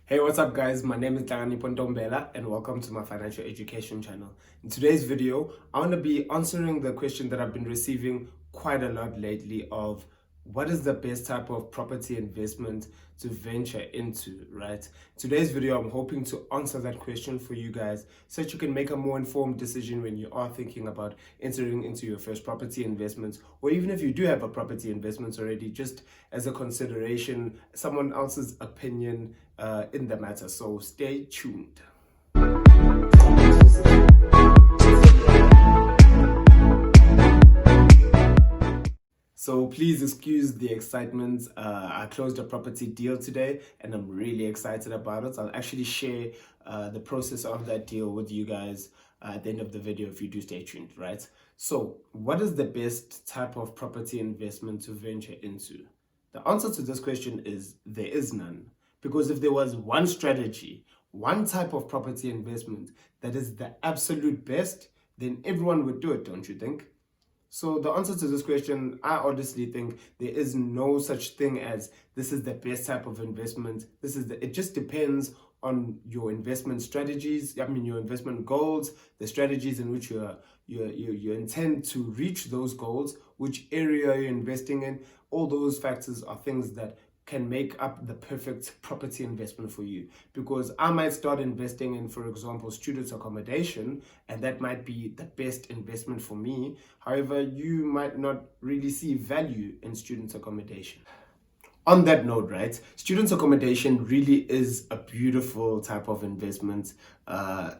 Hey, what's up guys? My name is Ntombela and welcome to my financial education channel. In today's video, I want to be answering the question that I've been receiving quite a lot lately of what is the best type of property investment to venture into, right? Today's video, I'm hoping to answer that question for you guys so that you can make a more informed decision when you are thinking about entering into your first property investment, or even if you do have a property investment already, just as a consideration, someone else's opinion in the matter. So stay tuned. So please excuse the excitement. I closed a property deal today and I'm really excited about it. I'll actually share the process of that deal with you guys at the end of the video if you do stay tuned, right? So what is the best type of property investment to venture into? The answer to this question is there is none. Because if there was one strategy, one type of property investment that is the absolute best, then everyone would do it, don't you think? So the answer to this question, I honestly think there is no such thing as this is the best type of investment. It just depends on your investment strategies. I mean, your investment goals, the strategies in which you intend to reach those goals, which area you're investing in. All those factors are things that can make up the perfect property investment for you. Because I might start investing in, for example, student accommodation, and that might be the best investment for me. However, you might not really see value in student accommodation. On that note, right, student accommodation really is a beautiful type of investment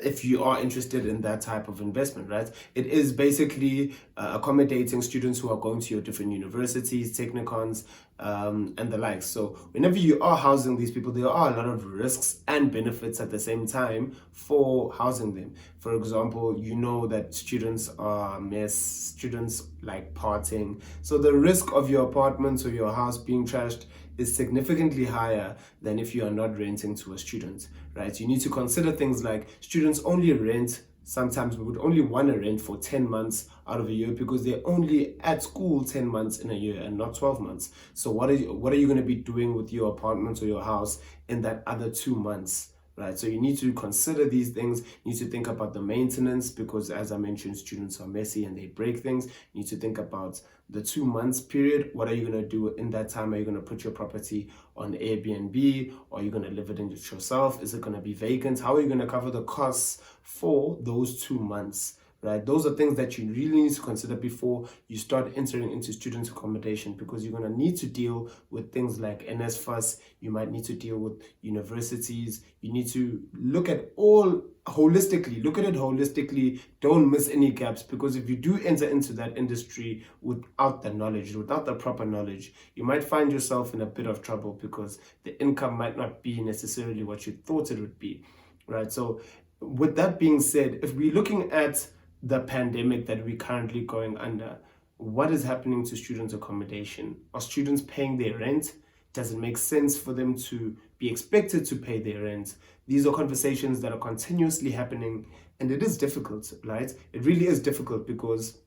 if you are interested in that type of investment, right? It is basically accommodating students who are going to your different universities, technicons, and the like. So whenever you are housing these people, there are a lot of risks and benefits at the same time for housing them. For example, you know that students are mess, students like partying. So the risk of your apartment or your house being trashed is significantly higher than if you are not renting to a student, right? You need to consider things like students only rent. Sometimes we would only want to rent for 10 months out of a year because they're only at school 10 months in a year and not 12 months. So what are you going to be doing with your apartment or your house in that other 2 months? Right, so you need to consider these things. You need to think about the maintenance because, as I mentioned, students are messy and they break things. You need to think about the 2 months period. What are you going to do in that time? Are you going to put your property on Airbnb, or are you going to live it in it yourself? Is it going to be vacant? How are you going to cover the costs for those 2 months? Right, those are things that you really need to consider before you start entering into student accommodation, because you're going to need to deal with things like NSFAS. You might need to deal with universities. You need to look at all holistically. Look at it holistically. Don't miss any gaps, because if you do enter into that industry without the knowledge, without the proper knowledge, you might find yourself in a bit of trouble because the income might not be necessarily what you thought it would be. Right, so with that being said, if we're looking at the pandemic that we're currently going under, what is happening to student accommodation? Are students paying their rent? Does it make sense for them to be expected to pay their rent? These are conversations that are continuously happening, and it is difficult, right? It really is difficult because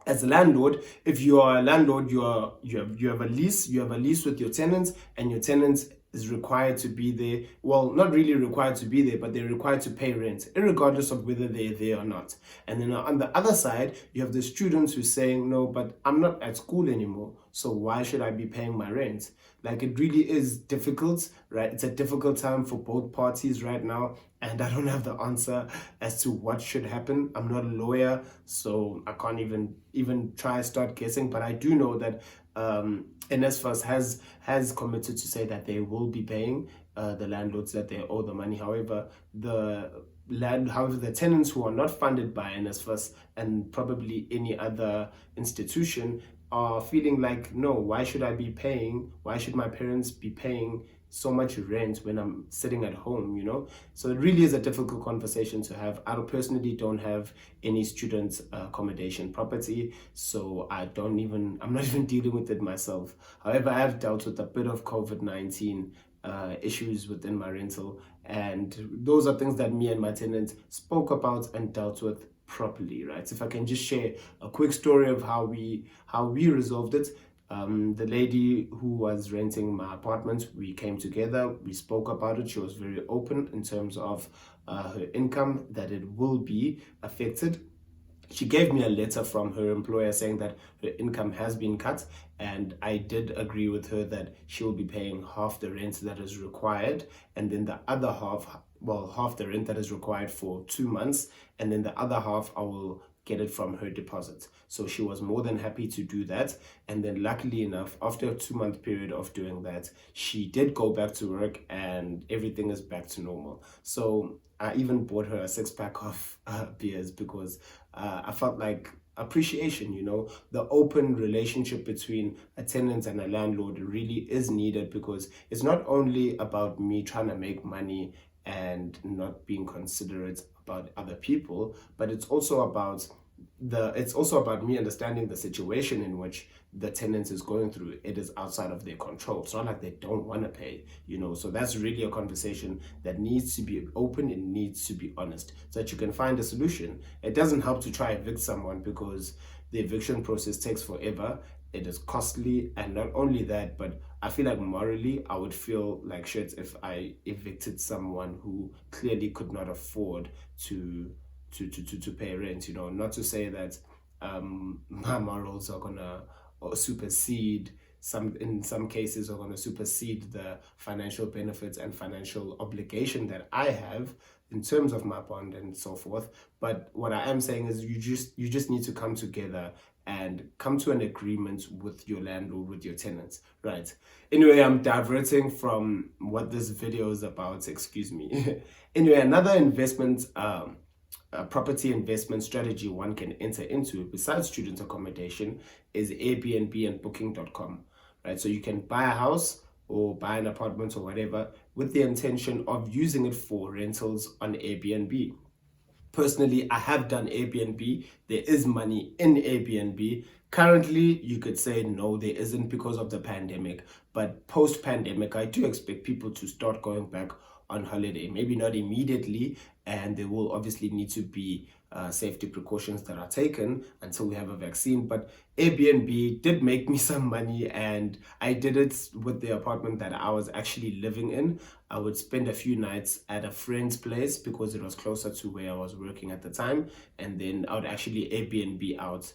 as a landlord, if you are a landlord, you have a lease. You have a lease with your tenants, and your tenants is required to be there. Well, not really required to be there, but they're required to pay rent, regardless of whether they're there or not. And then on the other side, you have the students who's saying, no, but I'm not at school anymore, so why should I be paying my rent? Like, it really is difficult, right? It's a difficult time for both parties right now, and I don't have the answer as to what should happen. I'm not a lawyer, so I can't even try to start guessing, but I do know that NSFAS has committed to say that they will be paying the landlords that they owe the money. However, the tenants who are not funded by NSFAS and probably any other institution are feeling like, no, why should I be paying? Why should my parents be paying so much rent when I'm sitting at home, you know? So it really is a difficult conversation to have. I personally don't have any student accommodation property, so I'm not even dealing with it myself. However, I have dealt with a bit of COVID-19 issues within my rental, and those are things that me and my tenant spoke about and dealt with properly, right? So if I can just share a quick story of how we resolved it. The lady who was renting my apartment, we came together, we spoke about it. She was very open in terms of her income, that it will be affected. She gave me a letter from her employer saying that her income has been cut, and I did agree with her that she will be paying half the rent that is required, and then the other half, well, half the rent that is required for 2 months, and then the other half I will get it from her deposit. So she was more than happy to do that. And then luckily enough, after a 2 month period of doing that, she did go back to work and everything is back to normal. So I even bought her a 6 pack of beers because I felt like appreciation, the open relationship between a tenant and a landlord really is needed, because it's not only about me trying to make money and not being considerate about other people, but it's also about me understanding the situation in which the tenant is going through. It is outside of their control. It's not like they don't want to pay, so that's really a conversation that needs to be open and needs to be honest, so that you can find a solution. It doesn't help to try evict someone, because the eviction process takes forever. It is costly, and not only that, but I feel like morally I would feel like shit if I evicted someone who clearly could not afford to to pay rent. Not to say that my morals are gonna supersede, in some cases are gonna supersede the financial benefits and financial obligation that I have in terms of my bond and so forth. But what I am saying is you just need to come together and come to an agreement with your landlord, with your tenants, right? Anyway, I'm diverting from what this video is about, excuse me. Anyway, another investment, property investment strategy one can enter into besides student accommodation is Airbnb and booking.com, right? So you can buy a house or buy an apartment or whatever with the intention of using it for rentals on Airbnb. Personally, I have done Airbnb. There is money in Airbnb. Currently, you could say no, there isn't because of the pandemic. But post-pandemic, I do expect people to start going back on holiday. Maybe not immediately, and there will obviously need to be safety precautions that are taken until we have a vaccine. But Airbnb did make me some money, and I did it with the apartment that I was actually living in. I would spend a few nights at a friend's place because it was closer to where I was working at the time, and then I would actually Airbnb out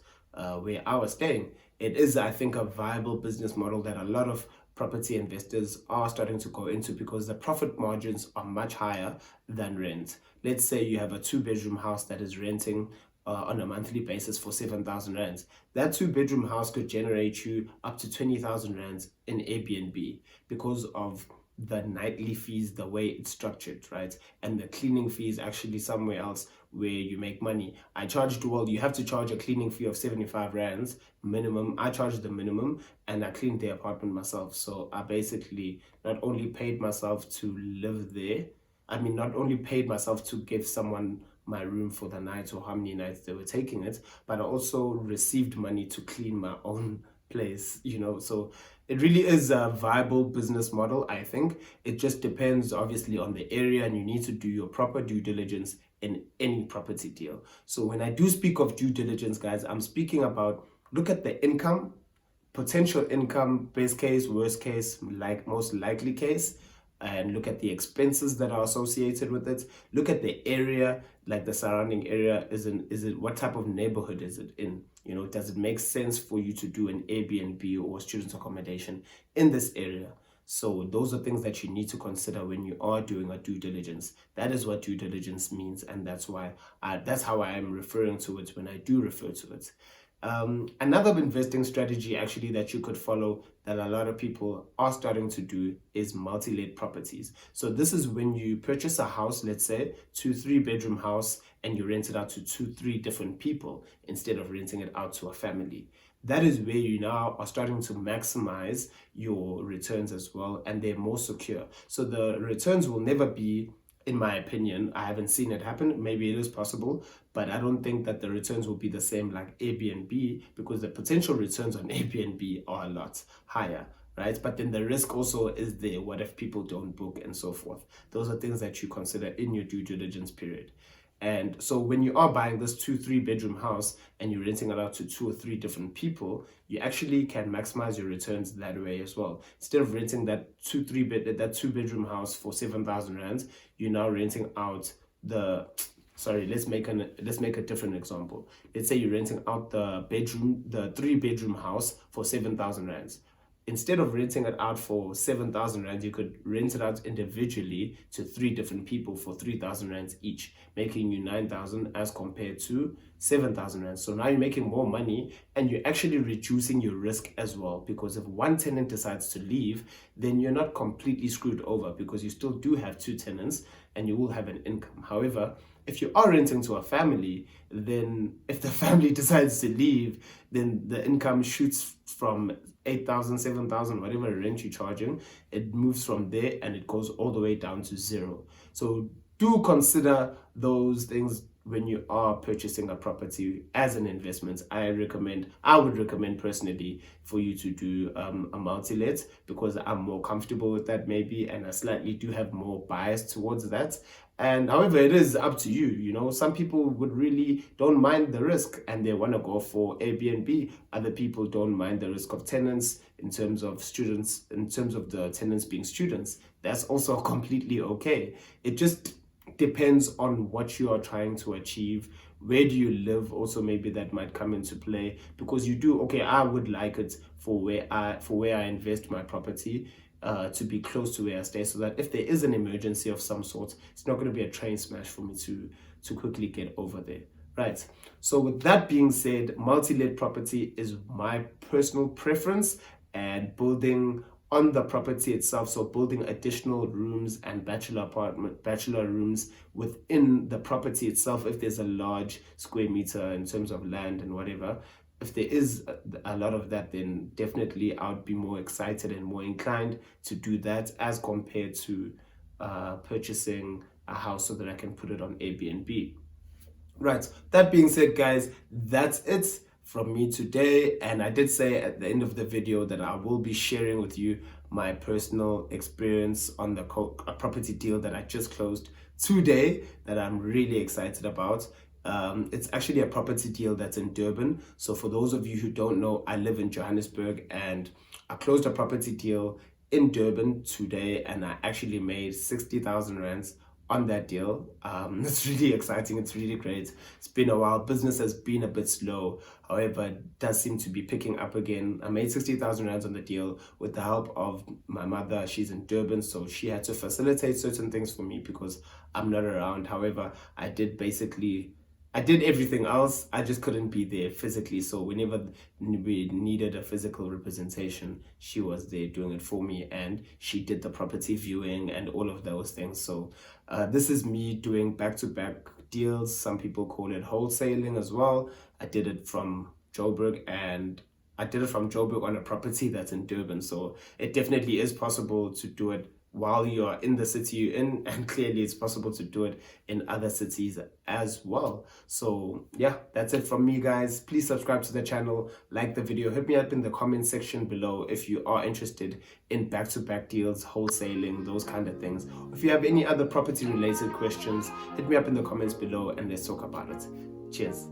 where I was staying. It is, I think, a viable business model that a lot of property investors are starting to go into, because the profit margins are much higher than rent. Let's say you have a 2-bedroom house that is renting on a monthly basis for 7,000 rands. That 2-bedroom house could generate you up to 20,000 rands in Airbnb because of the nightly fees, the way it's structured, right? And the cleaning fee is actually somewhere else where you make money. You have to charge a cleaning fee of 75 rands minimum. I charged the minimum, and I cleaned the apartment myself. So I basically not only paid myself to live there, not only paid myself to give someone my room for the night or how many nights they were taking it, but I also received money to clean my own place, so it really is a viable business model. I think it just depends obviously on the area, and you need to do your proper due diligence in any property deal. So when I do speak of due diligence, guys, I'm speaking about, look at the income, potential income, best case, worst case, like most likely case, and look at the expenses that are associated with it. Look at the area, like the surrounding area. Is it what type of neighborhood is it in? Does it make sense for you to do an Airbnb or student accommodation in this area? So those are things that you need to consider when you are doing a due diligence. That is what due diligence means, and that's how I am referring to it when I do refer to it. Another investing strategy actually that you could follow, that a lot of people are starting to do, is multi-let properties. So this is when you purchase a house, let's say 2-3 bedroom house, and you rent it out to 2-3 different people instead of renting it out to a family. That is where you now are starting to maximize your returns as well, and they're more secure. So the returns will never be, in my opinion, I haven't seen it happen, maybe it is possible, but I don't think that the returns will be the same like Airbnb, because the potential returns on Airbnb are a lot higher, right? But then the risk also is there. What if people don't book and so forth? Those are things that you consider in your due diligence period. And so when you are buying this 2-3 bedroom house and you're renting it out to 2 or 3 different people, you actually can maximize your returns that way as well. Instead of renting that 2-bedroom house for 7,000 rands, you're now renting out the sorry, let's make a different example. Let's say you're renting out the 3-bedroom house for 7,000 rands. Instead of renting it out for 7,000 rands, you could rent it out individually to 3 different people for 3,000 rands each, making you 9,000 as compared to 7,000 rands. So now you're making more money and you're actually reducing your risk as well, because if one tenant decides to leave, then you're not completely screwed over because you still do have 2 tenants and you will have an income. However, if you are renting to a family, then if the family decides to leave, then the income shoots from 8,000, 7,000, whatever rent you're charging, it moves from there and it goes all the way down to 0. So do consider those things when you are purchasing a property as an investment. I would recommend personally for you to do a multi-let, because I'm more comfortable with that maybe, and I slightly do have more bias towards that. And however, it is up to you. You know, some people would really don't mind the risk and they want to go for Airbnb. Other people don't mind the risk of tenants in terms of students, in terms of the tenants being students. That's also completely okay. It just depends on what you are trying to achieve. Where do you live? Also, maybe that might come into play, because you do, okay, I would like it for where I invest my property to be close to where I stay, so that if there is an emergency of some sort, it's not going to be a train smash for me to quickly get over there. Right. So with that being said, multi-let property is my personal preference, and building on the property itself, so building additional rooms and bachelor rooms within the property itself, if there's a large square meter in terms of land and whatever. If there is a lot of that, then definitely I would be more excited and more inclined to do that as compared to purchasing a house so that I can put it on Airbnb. Right, that being said, guys, that's it from me today. And I did say at the end of the video that I will be sharing with you my personal experience on the property deal that I just closed today that I'm really excited about. It's actually a property deal that's in Durban. So for those of you who don't know, I live in Johannesburg, and I closed a property deal in Durban today, and I actually made 60,000 rands on that deal. It's really exciting. It's really great. It's been a while. Business has been a bit slow. However, it does seem to be picking up again. I made 60,000 rands on the deal with the help of my mother. She's in Durban, so she had to facilitate certain things for me because I'm not around. However, I did everything else. I just couldn't be there physically. So whenever we needed a physical representation, she was there doing it for me, and she did the property viewing and all of those things. So this is me doing back-to-back deals. Some people call it wholesaling as well. I did it from Joburg, and I did it from Joburg on a property that's in Durban. So it definitely is possible to do it while you are in the city you're in, and clearly it's possible to do it in other cities as well. So yeah, that's it from me, guys. Please subscribe to the channel, like the video, hit me up in the comment section below if you are interested in back-to-back deals, wholesaling, those kind of things. If you have any other property related questions, hit me up in the comments below and let's talk about it. Cheers.